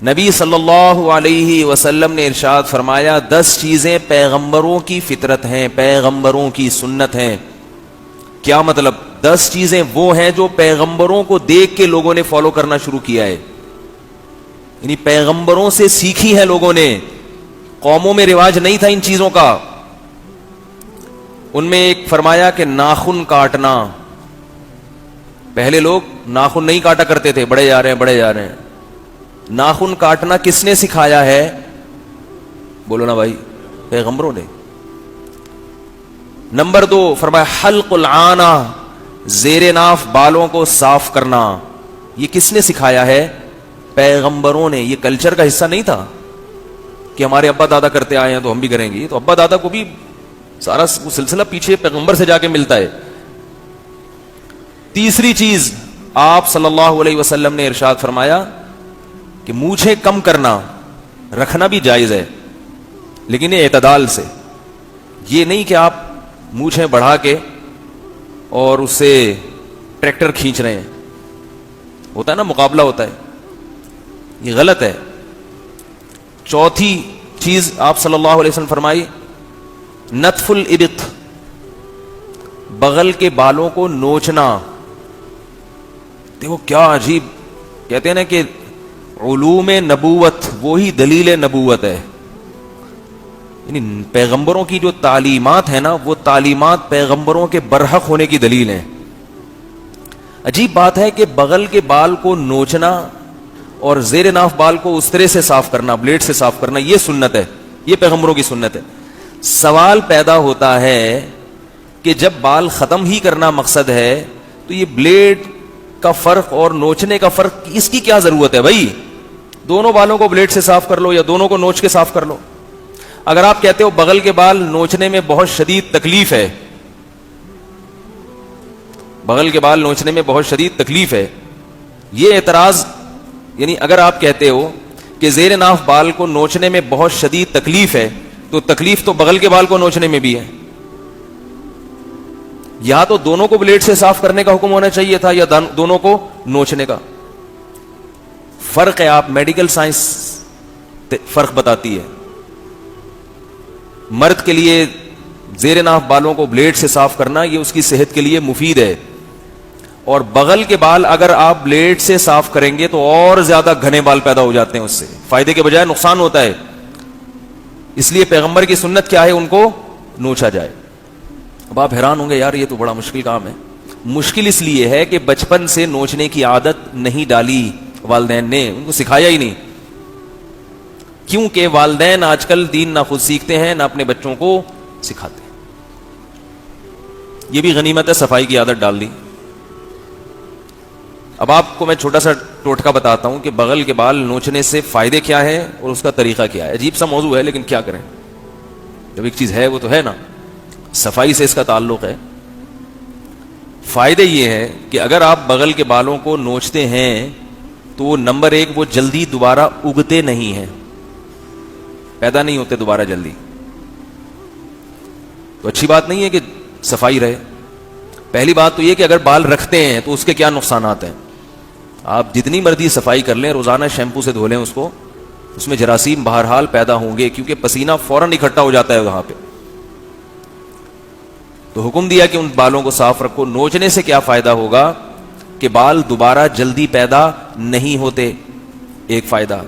نبی صلی اللہ علیہ وسلم نے ارشاد فرمایا 10 چیزیں پیغمبروں کی فطرت ہیں، پیغمبروں کی سنت ہیں. کیا مطلب؟ 10 چیزیں وہ ہیں جو پیغمبروں کو دیکھ کے لوگوں نے فالو کرنا شروع کیا ہے، یعنی پیغمبروں سے سیکھی ہے لوگوں نے، قوموں میں رواج نہیں تھا ان چیزوں کا. ان میں ایک فرمایا کہ ناخن کاٹنا. پہلے لوگ ناخن نہیں کاٹا کرتے تھے، بڑے جا رہے ہیں. ناخن کاٹنا کس نے سکھایا ہے؟ بولو نا بھائی، پیغمبروں نے. نمبر 2 فرمایا حلق العانہ، زیر ناف بالوں کو صاف کرنا. یہ کس نے سکھایا ہے؟ پیغمبروں نے. یہ کلچر کا حصہ نہیں تھا کہ ہمارے ابا دادا کرتے آئے ہیں تو ہم بھی کریں گے. تو ابا دادا کو بھی سارا سلسلہ پیچھے پیغمبر سے جا کے ملتا ہے. تیسری چیز آپ صلی اللہ علیہ وسلم نے ارشاد فرمایا کہ مونچھیں کم کرنا، رکھنا بھی جائز ہے لیکن یہ اعتدال سے. یہ نہیں کہ آپ مونچھیں بڑھا کے اور اس سے ٹریکٹر کھینچ رہے ہیں، ہوتا ہے نا، مقابلہ ہوتا ہے، یہ غلط ہے. چوتھی چیز آپ صلی اللہ علیہ وسلم فرمائی نتف الابط، بغل کے بالوں کو نوچنا. دیکھو کیا عجیب، کہتے ہیں نا کہ علوم نبوت وہی دلیل نبوت ہے. یعنی پیغمبروں کی جو تعلیمات ہیں نا، وہ تعلیمات پیغمبروں کے برحق ہونے کی دلیل ہیں. عجیب بات ہے کہ بغل کے بال کو نوچنا اور زیر ناف بال کو اس طرح سے صاف کرنا، بلیڈ سے صاف کرنا، یہ سنت ہے، یہ پیغمبروں کی سنت ہے. سوال پیدا ہوتا ہے کہ جب بال ختم ہی کرنا مقصد ہے تو یہ بلیڈ کا فرق اور نوچنے کا فرق، اس کی کیا ضرورت ہے بھائی؟ دونوں بالوں کو بلیڈ سے صاف کر لو یا دونوں کو نوچ کے صاف کر لو. اگر آپ کہتے ہو بغل کے بال نوچنے میں بہت شدید تکلیف ہے، بغل کے بال نوچنے میں بہت شدید تکلیف ہے، یہ اعتراض، یعنی اگر آپ کہتے ہو کہ زیر ناف بال کو نوچنے میں بہت شدید تکلیف ہے تو تکلیف تو بغل کے بال کو نوچنے میں بھی ہے. یا تو دونوں کو بلیڈ سے صاف کرنے کا حکم ہونا چاہیے تھا یا دونوں کو نوچنے کا. فرق ہے، آپ میڈیکل سائنس فرق بتاتی ہے. مرد کے لیے زیر ناف بالوں کو بلیڈ سے صاف کرنا یہ اس کی صحت کے لیے مفید ہے، اور بغل کے بال اگر آپ بلیڈ سے صاف کریں گے تو اور زیادہ گھنے بال پیدا ہو جاتے ہیں، اس سے فائدے کے بجائے نقصان ہوتا ہے. اس لیے پیغمبر کی سنت کیا ہے؟ ان کو نوچا جائے. اب آپ حیران ہوں گے یار یہ تو بڑا مشکل کام ہے. مشکل اس لیے ہے کہ بچپن سے نوچنے کی عادت نہیں ڈالی والدین نے، ان کو سکھایا ہی نہیں. کیونکہ والدین آج کل دین نہ خود سیکھتے ہیں نہ اپنے بچوں کو سکھاتے ہیں. یہ بھی غنیمت ہے صفائی کی عادت ڈال دی. اب آپ کو میں چھوٹا سا ٹوٹکا بتاتا ہوں کہ بغل کے بال نوچنے سے فائدے کیا ہیں اور اس کا طریقہ کیا ہے. عجیب سا موضوع ہے لیکن کیا کریں، جب ایک چیز ہے وہ تو ہے نا، صفائی سے اس کا تعلق ہے. فائدے یہ ہے کہ اگر آپ بغل کے بالوں کو نوچتے ہیں تو نمبر 1 وہ جلدی دوبارہ اگتے نہیں ہیں، پیدا نہیں ہوتے دوبارہ جلدی. تو اچھی بات نہیں ہے کہ صفائی رہے. پہلی بات تو یہ کہ اگر بال رکھتے ہیں تو اس کے کیا نقصانات ہیں. آپ جتنی مرضی صفائی کر لیں، روزانہ شیمپو سے دھو لیں اس کو، اس میں جراثیم بہرحال پیدا ہوں گے کیونکہ پسینہ فوراً اکٹھا ہو جاتا ہے وہاں پہ. تو حکم دیا کہ ان بالوں کو صاف رکھو. نوچنے سے کیا فائدہ ہوگا کہ بال دوبارہ جلدی پیدا نہیں ہوتے، ایک فائدہ.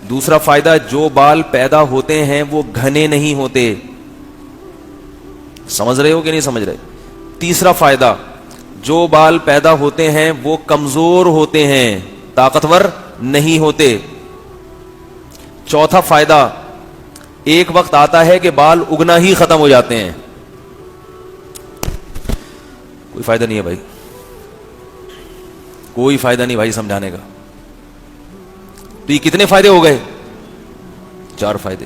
دوسرا فائدہ، جو بال پیدا ہوتے ہیں وہ گھنے نہیں ہوتے. سمجھ رہے ہو کہ نہیں سمجھ رہے؟ تیسرا فائدہ، جو بال پیدا ہوتے ہیں وہ کمزور ہوتے ہیں، طاقتور نہیں ہوتے. چوتھا فائدہ، ایک وقت آتا ہے کہ بال اگنا ہی ختم ہو جاتے ہیں. کوئی فائدہ نہیں ہے بھائی، کوئی فائدہ نہیں بھائی سمجھانے کا. تو یہ کتنے فائدے ہو گئے؟ 4 فائدے.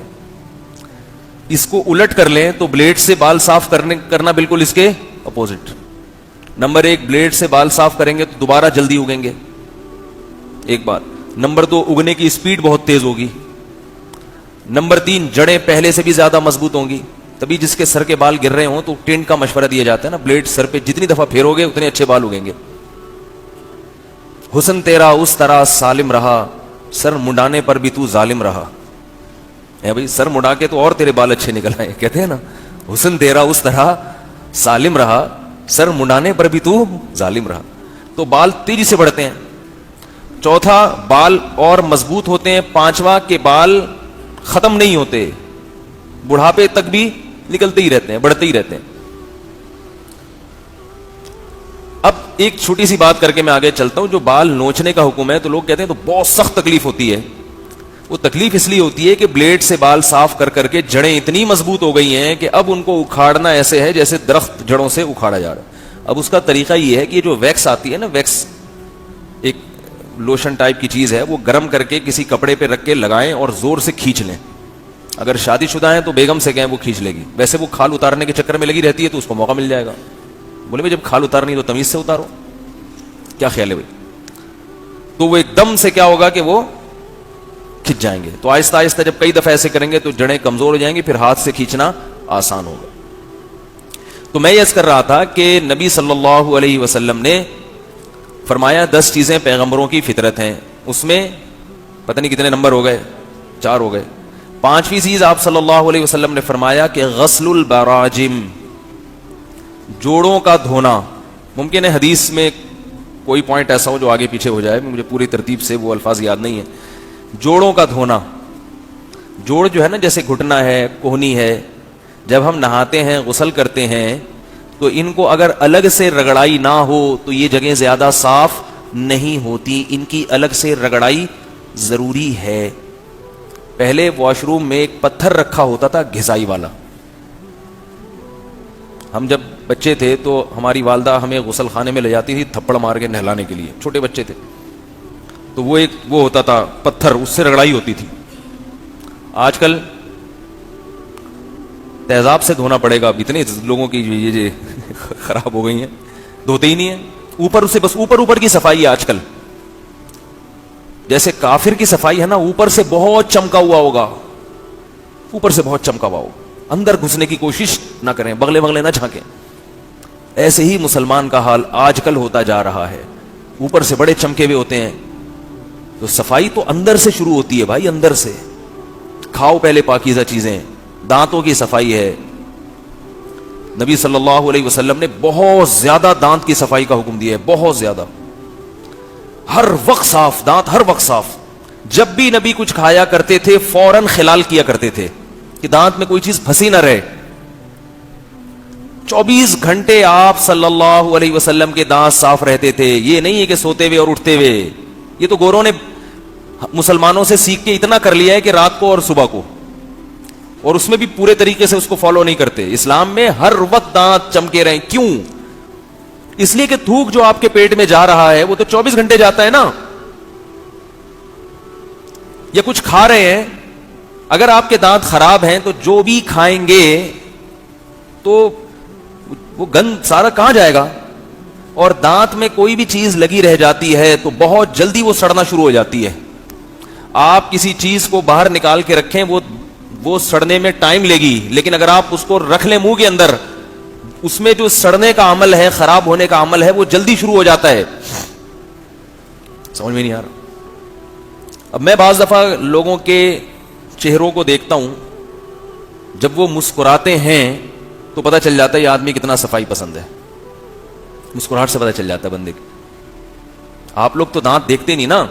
اس کو الٹ کر لیں تو بلیڈ سے بال صاف کرنا بالکل اس کے اپوزٹ. نمبر 1، بلیڈ سے بال صاف کریں گے تو دوبارہ جلدی اگیں گے، ایک بات. نمبر 2، اگنے کی سپیڈ بہت تیز ہوگی. نمبر 3، جڑیں پہلے سے بھی زیادہ مضبوط ہوں گی. تبھی جس کے سر کے بال گر رہے ہوں تو ٹینٹ کا مشورہ دیا جاتا ہے نا، بلیڈ سر پہ جتنی دفعہ پھیرو گے اتنے اچھے بال اگیں گے. حسن تیرا اس طرح سالم رہا، سر مڈانے پر بھی تو ظالم رہا. اے بھائی سر مڈا کے تو اور تیرے بال اچھے نکل آئے. کہتے ہیں نا حسن تیرا اس طرح سالم رہا, سر مڈانے پر بھی تو ظالم رہا. تو بال تیزی سے بڑھتے ہیں. چوتھا, بال اور مضبوط ہوتے ہیں. پانچواں, کے بال ختم نہیں ہوتے, بڑھاپے تک بھی نکلتے ہی رہتے ہیں, بڑھتے ہی رہتے ہیں. اب ایک چھوٹی سی بات کر کے میں آگے چلتا ہوں. جو بال نوچنے کا حکم ہے تو لوگ کہتے ہیں تو بہت سخت تکلیف ہوتی ہے. وہ تکلیف اس لیے ہوتی ہے کہ بلیڈ سے بال صاف کر کر کے جڑیں اتنی مضبوط ہو گئی ہیں کہ اب ان کو اکھاڑنا ایسے ہے جیسے درخت جڑوں سے اکھاڑا جا رہا ہے. اب اس کا طریقہ یہ ہے کہ جو ویکس آتی ہے نا, ویکس ایک لوشن ٹائپ کی چیز ہے, وہ گرم کر کے کسی کپڑے پہ رکھ کے لگائیں اور زور سے کھینچ لیں. اگر شادی شدہ ہیں تو بیگم سے کہیں وہ کھینچ لے گی. ویسے وہ کھال اتارنے کے چکر میں لگی رہتی ہے تو اس کو موقع مل جائے گا. بولے بھائی جب کھال اتارنی تو تمیز سے اتارو. کیا خیال ہے بھائی؟ تو وہ ایک دم سے کیا ہوگا کہ وہ کھنچ جائیں گے. تو آہستہ آہستہ جب کئی دفعہ ایسے کریں گے تو جڑیں کمزور ہو جائیں گی, پھر ہاتھ سے کھینچنا آسان ہوگا. تو میں یہ عرض کر رہا تھا کہ نبی صلی اللہ علیہ وسلم نے فرمایا 10 چیزیں پیغمبروں کی فطرت ہیں. اس میں پتہ نہیں کتنے نمبر ہو گئے, 4 ہو گئے. 5ویں چیز آپ صلی اللہ علیہ وسلم نے فرمایا کہ غسل البراجم, جوڑوں کا دھونا. ممکن ہے حدیث میں کوئی پوائنٹ ایسا ہو جو آگے پیچھے ہو جائے, مجھے پوری ترتیب سے وہ الفاظ یاد نہیں ہیں. جوڑوں کا دھونا, جوڑ جو ہے نا جیسے گھٹنا ہے, کوہنی ہے, جب ہم نہاتے ہیں غسل کرتے ہیں تو ان کو اگر الگ سے رگڑائی نہ ہو تو یہ جگہیں زیادہ صاف نہیں ہوتی, ان کی الگ سے رگڑائی ضروری ہے. پہلے واش روم میں ایک پتھر رکھا ہوتا تھا گھسائی والا. ہم جب بچے تھے تو ہماری والدہ ہمیں غسل خانے میں لے جاتی تھی تھپڑ مار کے نہلانے کے لیے, چھوٹے بچے تھے تو وہ ایک وہ ہوتا تھا پتھر, اس سے رگڑائی ہوتی تھی. آج کل تیزاب سے دھونا پڑے گا. اب اتنے لوگوں کی یہ خراب ہو گئی ہیں, دھوتے ہی نہیں ہیں. اوپر سے بس اوپر کی صفائی ہے آج کل. جیسے کافر کی صفائی ہے نا, اوپر سے بہت چمکا ہوا ہوگا, اوپر سے بہت چمکا ہوا ہوگا, اندر گھسنے کی کوشش نہ کریں, بغلے بغلے نہ جھانکیں. ایسے ہی مسلمان کا حال آج کل ہوتا جا رہا ہے. اوپر سے بڑے چمکے ہوئے ہوتے ہیں. تو صفائی تو اندر سے شروع ہوتی ہے بھائی, اندر سے. کھاؤ پہلے پاکیزہ چیزیں. دانتوں کی صفائی ہے. نبی صلی اللہ علیہ وسلم نے بہت زیادہ دانت کی صفائی کا حکم دیا ہے, بہت زیادہ. ہر وقت صاف دانت, ہر وقت صاف. جب بھی نبی کچھ کھایا کرتے تھے فوراً خلال کیا کرتے تھے کہ دانت میں کوئی چیز پھنسی نہ رہے. 24 گھنٹے آپ صلی اللہ علیہ وسلم کے دانت صاف رہتے تھے. یہ نہیں ہے کہ سوتے ہوئے اور اٹھتے ہوئے. یہ تو گوروں نے مسلمانوں سے سیکھ کے اتنا کر لیا ہے کہ رات کو اور صبح کو, اور اس میں بھی پورے طریقے سے اس کو فالو نہیں کرتے. اسلام میں ہر وقت دانت چمکے رہیں. کیوں؟ اس لیے کہ تھوک جو آپ کے پیٹ میں جا رہا ہے وہ تو 24 گھنٹے جاتا ہے نا. یا کچھ کھا رہے ہیں, اگر آپ کے دانت خراب ہیں تو جو بھی کھائیں گے تو وہ گند سارا کہاں جائے گا. اور دانت میں کوئی بھی چیز لگی رہ جاتی ہے تو بہت جلدی وہ سڑنا شروع ہو جاتی ہے. آپ کسی چیز کو باہر نکال کے رکھیں وہ سڑنے میں ٹائم لے گی, لیکن اگر آپ اس کو رکھ لیں منہ کے اندر, اس میں جو سڑنے کا عمل ہے, خراب ہونے کا عمل ہے, وہ جلدی شروع ہو جاتا ہے. سمجھ میں نہیں آ رہا. اب میں بعض دفعہ لوگوں کے چہروں کو دیکھتا ہوں, جب وہ مسکراتے ہیں تو پتہ چل جاتا ہے یہ آدمی کتنا صفائی پسند ہے. مسکراہٹ سے پتہ چل جاتا ہے بندے کی. آپ لوگ تو دانت دیکھتے نہیں نا,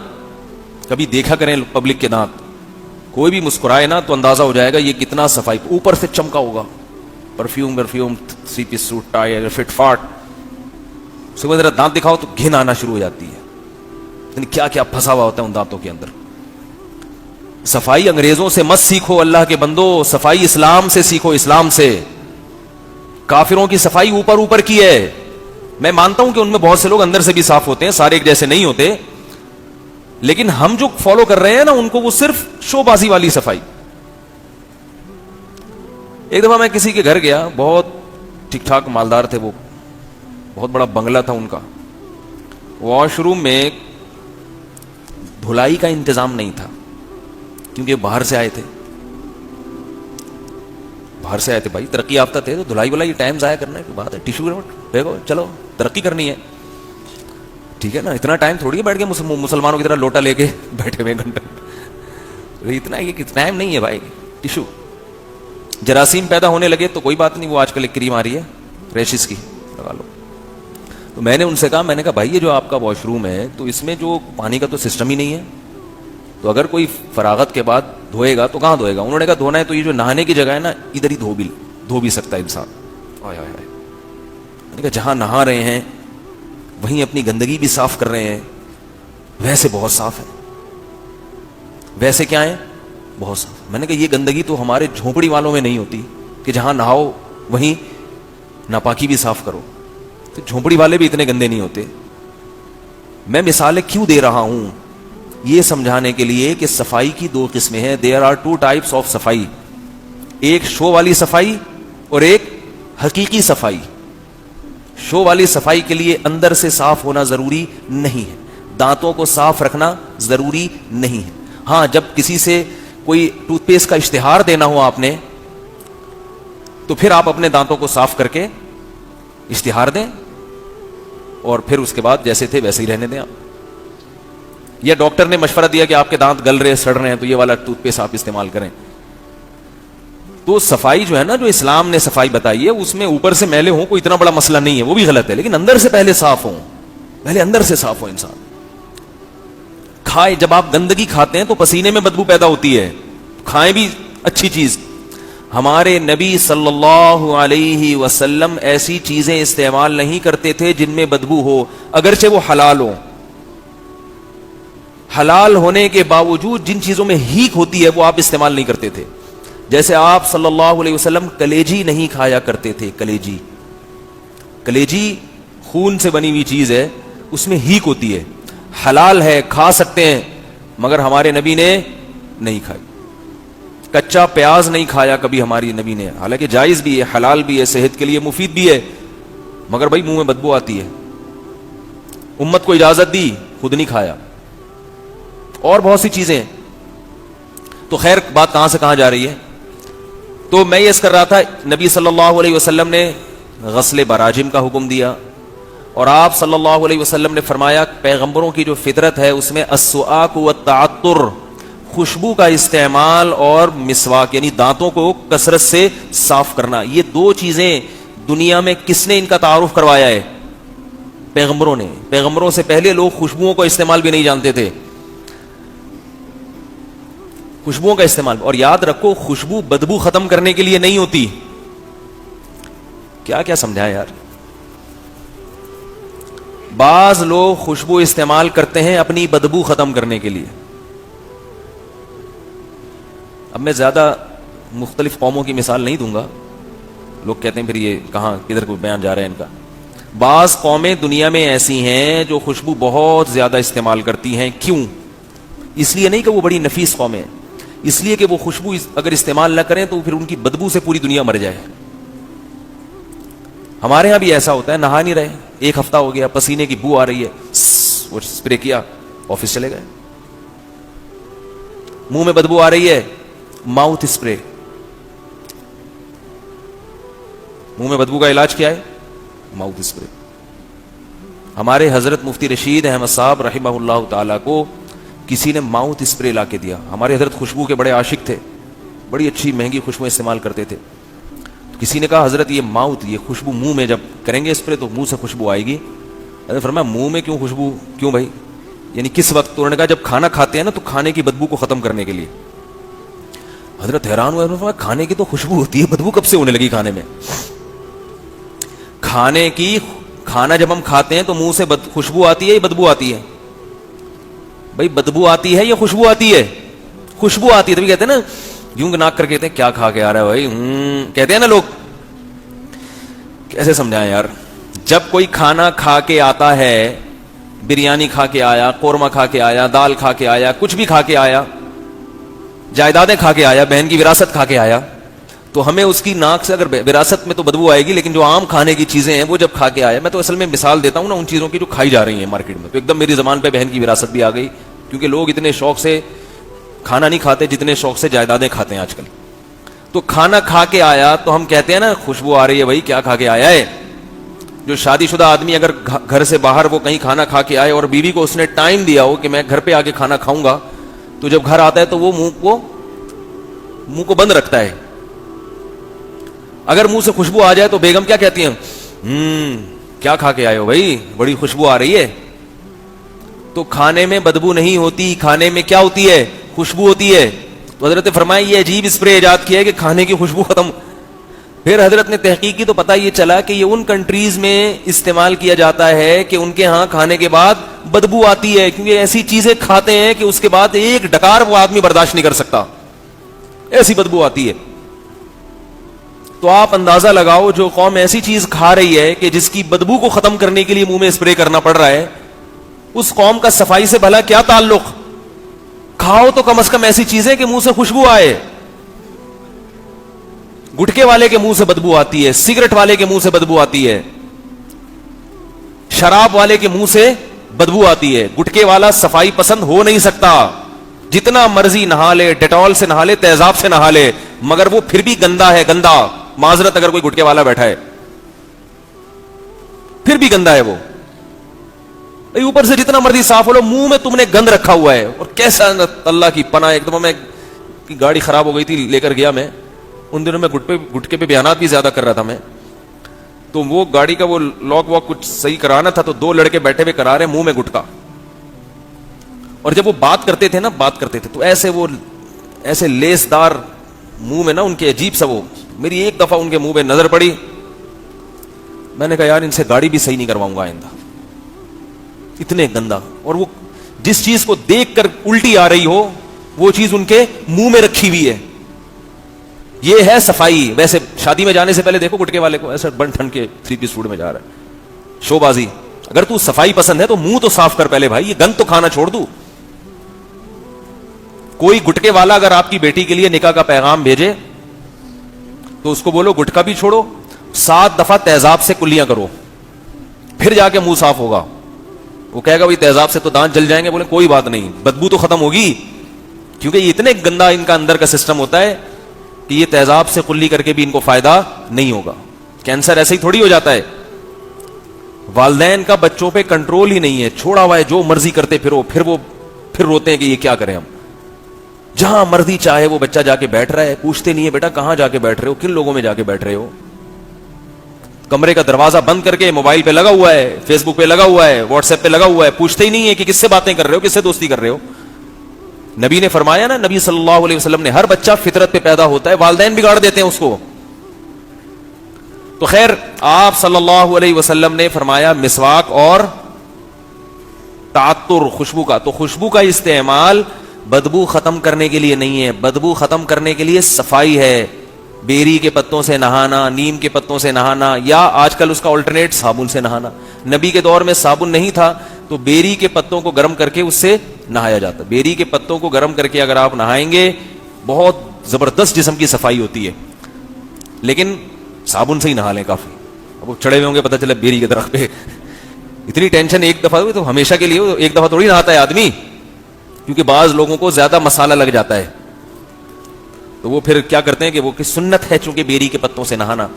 کبھی دیکھا کریں پبلک کے دانت. کوئی بھی مسکرائے نا تو اندازہ ہو جائے گا یہ کتنا صفائی, اوپر سے چمکا ہوگا, perfume 3 piece suit, tie, fit فاٹ. صبح ذرا دانت دکھاؤ تو گھن آنا شروع ہو جاتی ہے. یعنی کیا کیا پھنسا ہوا ہوتا ہے ان دانتوں کے اندر. صفائی انگریزوں سے مت سیکھو اللہ کے بندو, صفائی اسلام سے سیکھو, اسلام سے. کافروں کی صفائی اوپر کی ہے. میں مانتا ہوں کہ ان میں بہت سے لوگ اندر سے بھی صاف ہوتے ہیں, سارے ایک جیسے نہیں ہوتے, لیکن ہم جو فالو کر رہے ہیں نا ان کو وہ صرف شو بازی والی صفائی. ایک دفعہ میں کسی کے گھر گیا, بہت ٹھیک ٹھاک مالدار تھے وہ, بہت بڑا بنگلہ تھا ان کا. واش روم میں دھلائی کا انتظام نہیں تھا کیونکہ باہر سے آئے تھے. بھائی, ترقی یافتہ تھے تو دھلائی ولائی ٹائم ضائع کرنا ہے کوئی بات ہے. ٹیشو دیکھو, چلو ترقی کرنی ہے, ٹھیک ہے نا. اتنا ٹائم تھوڑی ہے بیٹھ کے مسلمانوں کی طرح لوٹا لے کے بیٹھے ہوئے گھنٹے. اتنا یہ ٹائم نہیں ہے بھائی. ٹشو جراثیم پیدا ہونے لگے تو کوئی بات نہیں, وہ آج کل ایک کریم آ رہی ہے ریشز کی, لگا لو. تو میں نے ان سے کہا, میں نے کہا بھائی یہ جو آپ کا واش روم ہے تو اس میں جو پانی کا تو سسٹم ہی نہیں ہے, تو اگر کوئی فراغت کے بعد دھوئے گا تو کہاں دھوئے گا؟ انہوں نے کہا دھونا ہے تو یہ جو نہانے کی جگہ ہے نا ادھر ہی دھو بھی سکتا ہے انسان. میں نے کہا جہاں نہا رہے ہیں وہیں اپنی گندگی بھی صاف کر رہے ہیں, ویسے بہت صاف ہے, ویسے کیا ہے بہت صاف. میں نے کہا یہ گندگی تو ہمارے جھونپڑی والوں میں نہیں ہوتی کہ جہاں نہاؤ وہیں ناپاکی بھی صاف کرو, تو جھونپڑی والے بھی اتنے گندے نہیں ہوتے. میں مثالیں کیوں دے رہا ہوں؟ یہ سمجھانے کے لیے کہ صفائی کی دو قسمیں ہیں. There are two types of صفائی, ایک شو والی صفائی اور ایک حقیقی صفائی. شو والی صفائی کے لیے اندر سے صاف ہونا ضروری نہیں ہے, دانتوں کو صاف رکھنا ضروری نہیں ہے. ہاں جب کسی سے کوئی ٹوتھ پیسٹ کا اشتہار دینا ہو آپ نے, تو پھر آپ اپنے دانتوں کو صاف کر کے اشتہار دیں اور پھر اس کے بعد جیسے تھے ویسے ہی رہنے دیں آپ. یا ڈاکٹر نے مشورہ دیا کہ آپ کے دانت گل رہے سڑ رہے ہیں تو یہ والا ٹوتھ پیسٹ آپ استعمال کریں. تو صفائی جو ہے نا, جو اسلام نے صفائی بتائی ہے, اس میں اوپر سے میلے ہوں کوئی اتنا بڑا مسئلہ نہیں ہے, وہ بھی غلط ہے, لیکن اندر سے پہلے صاف ہوں, پہلے اندر سے صاف ہو انسان. کھائے, جب آپ گندگی کھاتے ہیں تو پسینے میں بدبو پیدا ہوتی ہے, کھائیں بھی اچھی چیز. ہمارے نبی صلی اللہ علیہ وسلم ایسی چیزیں استعمال نہیں کرتے تھے جن میں بدبو ہو, اگرچہ وہ حلال ہو. حلال ہونے کے باوجود جن چیزوں میں ہیک ہوتی ہے وہ آپ استعمال نہیں کرتے تھے. جیسے آپ صلی اللہ علیہ وسلم کلیجی نہیں کھایا کرتے تھے. کلیجی خون سے بنی ہوئی چیز ہے, اس میں ہیک ہوتی ہے, حلال ہے کھا سکتے ہیں, مگر ہمارے نبی نے نہیں کھائی. کچا پیاز نہیں کھایا کبھی ہماری نبی نے, حالانکہ جائز بھی ہے, حلال بھی ہے, صحت کے لیے مفید بھی ہے, مگر بھائی منہ میں بدبو آتی ہے. امت کو اجازت دی, خود نہیں کھایا. اور بہت سی چیزیں. تو خیر بات کہاں سے کہاں جا رہی ہے؟ تو میں یہ کر رہا تھا, نبی صلی اللہ علیہ وسلم نے غسل براجم کا حکم دیا, اور آپ صلی اللہ علیہ وسلم نے فرمایا پیغمبروں کی جو فطرت ہے اس میں السواک والتعطر, خوشبو کا استعمال اور مسواک یعنی دانتوں کو کثرت سے صاف کرنا. یہ دو چیزیں دنیا میں کس نے ان کا تعارف کروایا ہے؟ پیغمبروں نے. پیغمبروں سے پہلے لوگ خوشبوؤں کا استعمال بھی نہیں جانتے تھے, خوشبوؤں کا استعمال. اور یاد رکھو خوشبو بدبو ختم کرنے کے لیے نہیں ہوتی. کیا کیا سمجھا یار. بعض لوگ خوشبو استعمال کرتے ہیں اپنی بدبو ختم کرنے کے لیے. اب میں زیادہ مختلف قوموں کی مثال نہیں دوں گا, لوگ کہتے ہیں پھر یہ کہاں کدھر کو بیان جا رہا ہے ان کا. بعض قومیں دنیا میں ایسی ہیں جو خوشبو بہت زیادہ استعمال کرتی ہیں. کیوں؟ اس لیے نہیں کہ وہ بڑی نفیس قومیں, اس لیے کہ وہ خوشبو اگر استعمال نہ کریں تو پھر ان کی بدبو سے پوری دنیا مر جائے. ہمارے ہاں بھی ایسا ہوتا ہے, نہا نہیں رہے, ایک ہفتہ ہو گیا, پسینے کی بو آ رہی ہے, وہ اسپرے کیا, آفس چلے گئے. منہ میں بدبو آ رہی ہے, ماؤتھ اسپرے. منہ میں بدبو کا علاج کیا ہے؟ Mouth spray. ہمارے حضرت مفتی رشید احمد صاحب رحمہ اللہ تعالی کو کسی نے ماؤتھ اسپرے لا کے دیا. ہمارے حضرت خوشبو کے بڑے عاشق تھے, بڑی اچھی مہنگی خوشبو استعمال کرتے تھے. کسی نے کہا حضرت یہ خوشبو منہ میں جب کریں گے اسپرے تو منہ سے خوشبو آئے گی. حضرت فرمایا منہ میں کیوں خوشبو, کیوں بھائی, یعنی کس وقت؟ تو انہوں نے کہا جب کھانا کھاتے ہیں نا تو کھانے کی بدبو کو ختم کرنے کے لیے. حضرت حیران ہوا, کھانے کی تو خوشبو ہوتی ہے, بدبو کب سے ہونے لگی کھانے میں؟ کھانا جب ہم کھاتے ہیں تو منہ سے خوشبو آتی ہے یا بدبو آتی ہے؟ بھائی بدبو آتی ہے یا خوشبو آتی ہے؟ خوشبو آتی ہے. تبھی کہتے ہیں نا, یوں ناک کر کے کہتے ہیں کیا کھا کے آ رہا ہے بھائی, کہتے ہیں نا لوگ. کیسے سمجھائیں یار. جب کوئی کھانا کھا کے آتا ہے, بریانی کھا کے آیا, قورمہ کھا کے آیا, دال کھا کے آیا, کچھ بھی کھا کے آیا, جائیدادیں کھا کے آیا, بہن کی وراثت کھا کے آیا, تو ہمیں اس کی ناک سے اگر وراثت میں تو بدبو آئے گی, لیکن جو عام کھانے کی چیزیں ہیں وہ جب کھا کے آیا, میں تو اصل میں مثال دیتا ہوں نا ان چیزوں کی جو کھائی جا رہی ہیں مارکیٹ میں, تو ایک دم میری زبان پہ بہن کی وراثت بھی آ گئی, کیونکہ لوگ اتنے شوق سے کھانا نہیں کھاتے جتنے شوق سے جائیدادیں کھاتے ہیں آج کل. تو کھانا کھا کے آیا تو ہم کہتے ہیں نا خوشبو آ رہی ہے, بھائی کیا کھا کے آیا ہے. جو شادی شدہ آدمی اگر گھر سے باہر وہ کہیں کھانا کھا کے آئے اور بیوی کو اس نے ٹائم دیا ہو کہ میں گھر پہ آ کے کھانا کھاؤں گا, تو تو جب گھر آتا ہے تو وہ منہ کو بند رکھتا ہے. اگر منہ سے خوشبو آ جائے تو بیگم کیا کہتی ہیں؟ کیا کھا کے آئے ہو بھائی, بڑی خوشبو آ رہی ہے. تو کھانے میں بدبو نہیں ہوتی, کھانے میں کیا ہوتی ہے؟ خوشبو ہوتی ہے. تو حضرت فرمایا یہ عجیب اسپرے ایجاد کیا ہے کہ کھانے کی خوشبو ختم. پھر حضرت نے تحقیق کی تو پتہ یہ چلا کہ یہ ان کنٹریز میں استعمال کیا جاتا ہے کہ ان کے ہاں کھانے کے بعد بدبو آتی ہے, کیونکہ ایسی چیزیں کھاتے ہیں کہ اس کے بعد ایک ڈکار وہ آدمی برداشت نہیں کر سکتا, ایسی بدبو آتی ہے. تو آپ اندازہ لگاؤ جو قوم ایسی چیز کھا رہی ہے کہ جس کی بدبو کو ختم کرنے کے لیے منہ میں اسپرے کرنا پڑ رہا ہے, اس قوم کا صفائی سے بھلا کیا تعلق. کھاؤ تو کم از کم ایسی چیزیں کہ منہ سے خوشبو آئے. گٹکے والے کے منہ سے بدبو آتی ہے, سگریٹ والے کے منہ سے بدبو آتی ہے, شراب والے کے منہ سے بدبو آتی ہے. گٹکے والا صفائی پسند ہو نہیں سکتا, جتنا مرضی نہا لے, ڈیٹول سے نہا لے, تیزاب سے نہا لے, مگر وہ پھر بھی گندا ہے. گندا معذرت اگر کوئی گٹکے والا بیٹھا ہے پھر بھی گندا ہے وہ. اوپر سے جتنا مرضی صاف ہو لو, منہ میں تم نے گند رکھا ہوا ہے. اور کیسا اللہ کی پناہ, ایک دفعہ میں گاڑی خراب ہو گئی تھی, لے کر گیا میں. ان دنوں میں گٹکے پہ بیانات بھی زیادہ کر رہا تھا میں. تو وہ گاڑی کا وہ لاک واک کچھ صحیح کرانا تھا, تو دو لڑکے بیٹھے ہوئے کرا رہے, منہ میں گٹکا. اور جب وہ بات کرتے تھے تو ایسے لیس دار منہ میں نا ان کے عجیب سا وہ. میری ایک دفعہ ان کے منہ پہ نظر پڑی, میں نے کہا یار ان سے گاڑی بھی صحیح نہیں کرواؤں گا آئندہ, اتنے گندا. اور وہ جس چیز کو دیکھ کر الٹی آ رہی ہو وہ چیز ان کے منہ میں رکھی ہوئی ہے. یہ ہے صفائی. ویسے شادی میں جانے سے پہلے دیکھو گٹکے والے کو ایسے بن ٹھن کے 3 پیس سوٹ میں جا رہا ہے, شو بازی. اگر تو صفائی پسند ہے تو منہ تو صاف کر پہلے بھائی, یہ گند تو کھانا چھوڑ دوں. کوئی گٹکے والا اگر آپ کی بیٹی کے لیے نکاح کا پیغام بھیجے تو اس کو بولو گٹکا بھی چھوڑو, 7 دفعہ تیزاب سے کلیاں کرو, پھر جا کے منہ صاف ہوگا. وہ کہے گا بھائی تیزاب سے تو دانت جل جائیں گے. بولے کوئی بات نہیں, بدبو تو ختم ہوگی, کیونکہ یہ اتنے گندا ان کا اندر کا سسٹم ہوتا ہے کہ یہ تیزاب سے کلی کر کے بھی ان کو فائدہ نہیں ہوگا. کینسر ایسے ہی تھوڑی ہو جاتا ہے. والدین کا بچوں پہ کنٹرول ہی نہیں ہے, چھوڑا ہوا ہے, جو مرضی کرتے پھر روتے ہیں کہ یہ کیا کریں ہم. جہاں مرضی چاہے وہ بچہ جا کے بیٹھ رہا ہے, پوچھتے نہیں ہے بیٹا کہاں جا کے بیٹھ رہے ہو, کن لوگوں میں جا کے بیٹھ رہے ہو. کمرے کا دروازہ بند کر کے موبائل پہ لگا ہوا ہے, فیس بک پہ لگا ہوا ہے, واٹس ایپ پہ لگا ہوا ہے, پوچھتے ہی نہیں ہے کہ کس سے باتیں کر رہے ہو, کس سے دوستی کر رہے ہو. نبی نے فرمایا نا, نبی صلی اللہ علیہ وسلم نے, ہر بچہ فطرت پہ پیدا ہوتا ہے, والدین بگاڑ دیتے ہیں اس کو. تو خیر آپ صلی اللہ علیہ وسلم نے فرمایا مسواک اور تعطر, خوشبو کا. تو خوشبو کا استعمال بدبو ختم کرنے کے لیے نہیں ہے, بدبو ختم کرنے کے لیے صفائی ہے. بیری کے پتوں سے نہانا, نیم کے پتوں سے نہانا, یا آج کل اس کا الٹرنیٹ صابن سے نہانا. نبی کے دور میں صابن نہیں تھا تو بیری کے پتوں کو گرم کر کے اس سے نہایا جاتا. بیری کے پتوں کو گرم کر کے اگر آپ نہائیں گے بہت زبردست جسم کی صفائی ہوتی ہے, لیکن صابن سے ہی نہا لیں کافی. اب وہ چڑھے ہوئے ہوں گے پتہ چلے بیری کے درخت پہ, اتنی ٹینشن ایک دفعہ ہوئی تو ہمیشہ کے لیے ایک دفعہ تھوڑی نہاتا ہے آدمی, کیونکہ بعض لوگوں کو زیادہ مسالہ لگ جاتا ہے. تو وہ پھر کیا کرتے ہیں کہ وہ کہ سنت ہے چونکہ بیری کے پتوں سے نہانا,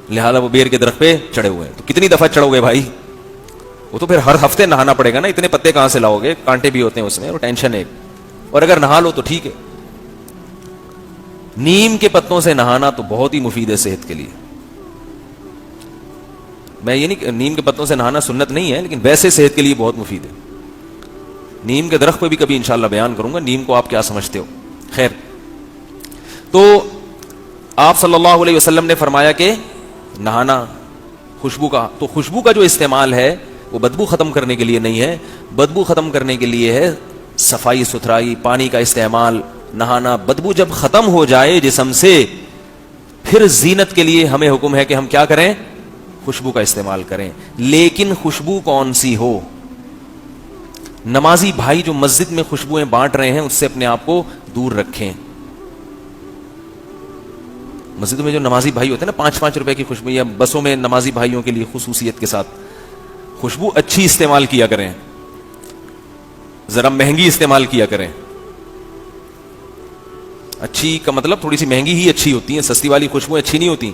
لہذا وہ بیر کے درخت پہ چڑھے ہوئے ہیں. تو کتنی دفعہ چڑھو گے بھائی, وہ تو پھر ہر ہفتے نہانا پڑے گا نا, اتنے پتے کہاں سے لاؤ گے, کانٹے بھی ہوتے ہیں اس میں, اور ٹینشن ہے. اور اگر نہا لو تو ٹھیک ہے. نیم کے پتوں سے نہانا تو بہت ہی مفید ہے صحت کے لیے. میں یہ نہیں, نیم کے پتوں سے نہانا سنت نہیں ہے, لیکن ویسے صحت کے لیے بہت مفید ہے. نیم کے درخت پہ بھی کبھی انشاءاللہ بیان کروں گا, نیم کو آپ کیا سمجھتے ہو. خیر, تو آپ صلی اللہ علیہ وسلم نے فرمایا کہ نہانا خوشبو کا. تو خوشبو کا جو استعمال ہے وہ بدبو ختم کرنے کے لیے نہیں ہے, بدبو ختم کرنے کے لیے ہے صفائی ستھرائی, پانی کا استعمال, نہانا. بدبو جب ختم ہو جائے جسم سے پھر زینت کے لیے ہمیں حکم ہے کہ ہم کیا کریں, خوشبو کا استعمال کریں. لیکن خوشبو کون سی ہو. نمازی بھائی جو مسجد میں خوشبوئیں بانٹ رہے ہیں اس سے اپنے آپ کو دور رکھیں. مسجد میں جو نمازی بھائی ہوتے ہیں نا, 5-5 روپے کی خوشبو, یا بسوں میں نمازی بھائیوں کے لیے خصوصیت کے ساتھ خوشبو اچھی استعمال کیا کریں, ذرا مہنگی استعمال کیا کریں. اچھی کا مطلب تھوڑی سی مہنگی ہی اچھی ہوتی ہیں, سستی والی خوشبوئیں اچھی نہیں ہوتی.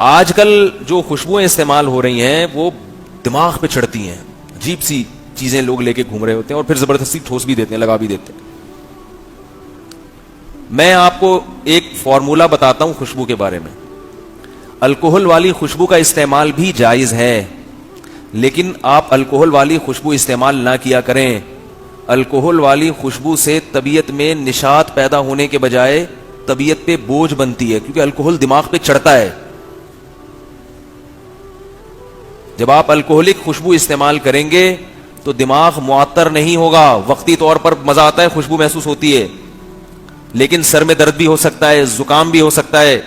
آج کل جو خوشبوئیں استعمال ہو رہی ہیں وہ دماغ پہ چڑھتی ہیں, عجیب سی چیزیں لوگ لے کے گھوم رہے ہوتے ہیں اور پھر زبردستی ٹھوس بھی دیتے ہیں, لگا بھی دیتے ہیں. میں آپ کو ایک فارمولا بتاتا ہوں خوشبو کے بارے میں. الکوہل والی خوشبو کا استعمال بھی جائز ہے, لیکن آپ الکوہل والی خوشبو استعمال نہ کیا کریں. الکوہل والی خوشبو سے طبیعت میں نشاط پیدا ہونے کے بجائے طبیعت پہ بوجھ بنتی ہے, کیونکہ الکوہل دماغ پہ چڑھتا ہے. جب آپ الکوہلک خوشبو استعمال کریں گے تو دماغ معطر نہیں ہوگا. وقتی طور پر مزہ آتا ہے, خوشبو محسوس ہوتی ہے, لیکن سر میں درد بھی ہو سکتا ہے, زکام بھی ہو سکتا ہے,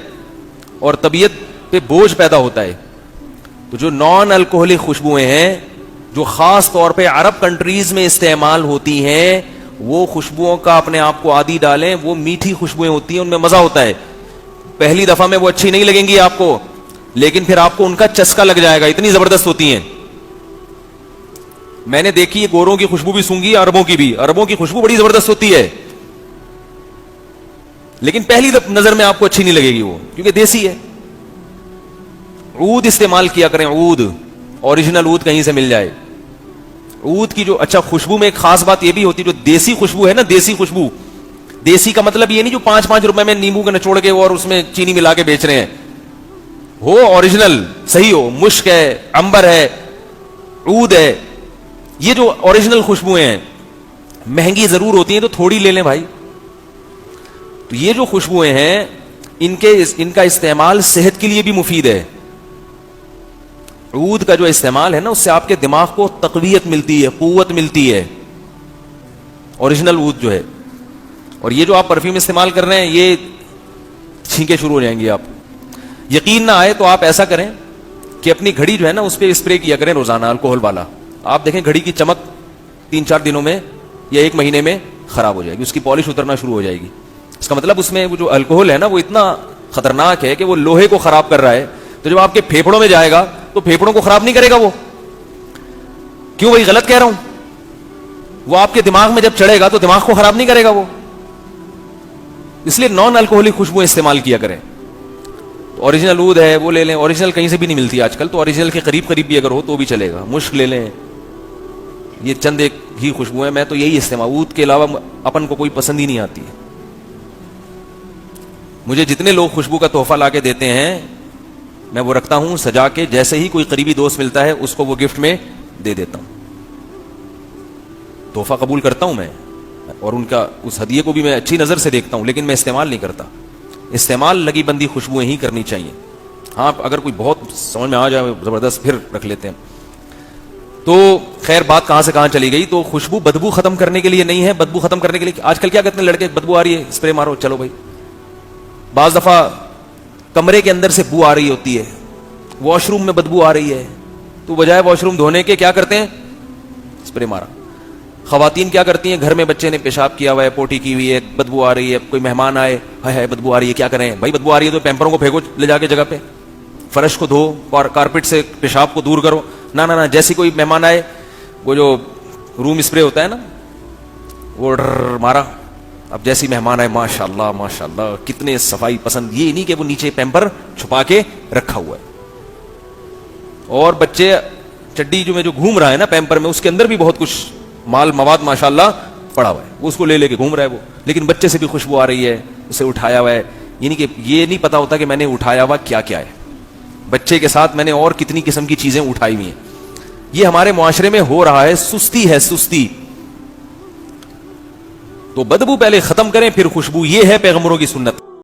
اور طبیعت پہ بوجھ پیدا ہوتا ہے. تو جو نان الکوہلک خوشبوئیں ہیں جو خاص طور پہ عرب کنٹریز میں استعمال ہوتی ہیں, وہ خوشبوؤں کا اپنے آپ کو عادی ڈالیں. وہ میٹھی خوشبوئیں ہوتی ہیں, ان میں مزہ ہوتا ہے. پہلی دفعہ میں وہ اچھی نہیں لگیں گی آپ کو, لیکن پھر آپ کو ان کا چسکا لگ جائے گا, اتنی زبردست ہوتی ہیں. میں نے دیکھی گوروں کی خوشبو بھی سونگی, عربوں کی بھی. عربوں کی خوشبو بڑی زبردست ہوتی ہے, لیکن پہلی نظر میں آپ کو اچھی نہیں لگے گی وہ, کیونکہ دیسی ہے. عود استعمال کیا کریں, عود, اوریجنل عود کہیں سے مل جائے. عود کی جو اچھا خوشبو میں ایک خاص بات یہ بھی ہوتی ہے, جو دیسی خوشبو ہے نا, دیسی خوشبو, دیسی کا مطلب یہ نہیں جو 5-5 روپے میں نیمبو کا نچوڑ کے اور اس میں چینی ملا کے بیچ رہے ہیں. ہو اوریجنل, صحیح ہو, مشک ہے, عنبر ہے, عود ہے. یہ جو اوریجنل خوشبوئیں ہیں مہنگی ضرور ہوتی ہیں, تو تھوڑی لے لیں بھائی. تو یہ جو خوشبوئیں ہیں ان کا استعمال صحت کے لیے بھی مفید ہے. عود کا جو استعمال ہے نا, اس سے آپ کے دماغ کو تقویت ملتی ہے, قوت ملتی ہے, اوریجنل عود جو ہے. اور یہ جو آپ پرفیوم استعمال کر رہے ہیں, یہ چھینکیں شروع ہو جائیں گی آپ. یقین نہ آئے تو آپ ایسا کریں کہ اپنی گھڑی جو ہے نا اس پہ اسپرے کیا کریں روزانہ الکوہل والا. آپ دیکھیں گھڑی کی چمک 3-4 دنوں میں یا 1 مہینے میں خراب ہو جائے گی, اس کی پالش اترنا شروع ہو جائے گی. اس کا مطلب اس میں وہ جو الکوہل ہے نا وہ اتنا خطرناک ہے کہ وہ لوہے کو خراب کر رہا ہے. تو جب آپ کے پھیپھڑوں میں جائے گا تو پھیپھڑوں کو خراب نہیں کرے گا وہ. کیوں بھائی, غلط کہہ رہا ہوں؟ وہ آپ کے دماغ میں جب چڑھے گا تو دماغ کو خراب نہیں کرے گا وہ. اس لیے نان الکوہلک خوشبو استعمال کیا کریں. اوریجنل عود ہے وہ لے لیں, اوریجنل کہیں سے بھی نہیں ملتی آج کل, تو اوریجنل کے قریب بھی اگر ہو تو بھی چلے گا. مشک لے لیں, یہ چند ایک ہی خوشبو ہے. میں تو یہی استعمال, عود کے علاوہ اپن کو کوئی پسند ہی نہیں آتی ہے. مجھے جتنے لوگ خوشبو کا تحفہ لا کے دیتے ہیں میں وہ رکھتا ہوں سجا کے, جیسے ہی کوئی قریبی دوست ملتا ہے اس کو وہ گفٹ میں دے دیتا ہوں. تحفہ قبول کرتا ہوں میں, اور ان کا اس ہدیے کو بھی میں اچھی نظر سے دیکھتا ہوں, لیکن میں استعمال نہیں کرتا. استعمال لگی بندی خوشبوئیں ہی کرنی چاہیے. ہاں اگر کوئی بہت سمجھ میں آ جائے زبردست پھر رکھ لیتے ہیں. تو خیر بات کہاں سے کہاں چلی گئی. تو خوشبو بدبو ختم کرنے کے لیے نہیں ہے. بدبو ختم کرنے کے لیے آج کل کیا کہتے ہیں لڑکے, بدبو آ رہی ہے اسپرے مارو, چلو بھائی. بعض دفعہ کمرے کے اندر سے بو آ رہی ہوتی ہے, واش روم میں بدبو آ رہی ہے, تو بجائے واش روم دھونے کے کیا کرتے ہیں, اسپرے مارا. خواتین کیا کرتی ہیں, گھر میں بچے نے پیشاب کیا ہوا ہے, پوٹی کی ہوئی ہے, بدبو آ رہی ہے, کوئی مہمان آئے, ہائے بدبو آ رہی ہے, کیا کریں بھائی, بدبو آ رہی ہے تو پیمپروں کو پھینکو لے جا کے جگہ پہ, فرش کو دھو اور کارپیٹ سے پیشاب کو دور کرو. نہ نہ جیسی کوئی مہمان آئے, وہ جو روم اسپرے ہوتا ہے نا وہ مارا. اب جیسی مہمان آئے, ماشاء اللہ کتنے صفائی پسند. یہ نہیں کہ وہ نیچے پیمپر چھپا کے رکھا ہوا ہے. اور بچے چڈی جو میں جو گھوم رہا ہے نا پیمپر میں, اس کے اندر بھی بہت کچھ مال مواد ماشاءاللہ پڑا ہوا ہے, اس کو لے کے گھوم رہا ہے وہ, لیکن بچے سے بھی خوشبو آ رہی ہے, اسے اٹھایا ہوا ہے. یعنی کہ یہ نہیں پتا ہوتا کہ میں نے اٹھایا ہوا کیا کیا ہے, بچے کے ساتھ میں نے اور کتنی قسم کی چیزیں اٹھائی ہوئی ہیں. یہ ہمارے معاشرے میں ہو رہا ہے, سستی ہے, سستی. تو بدبو پہلے ختم کریں پھر خوشبو, یہ ہے پیغمبروں کی سنت.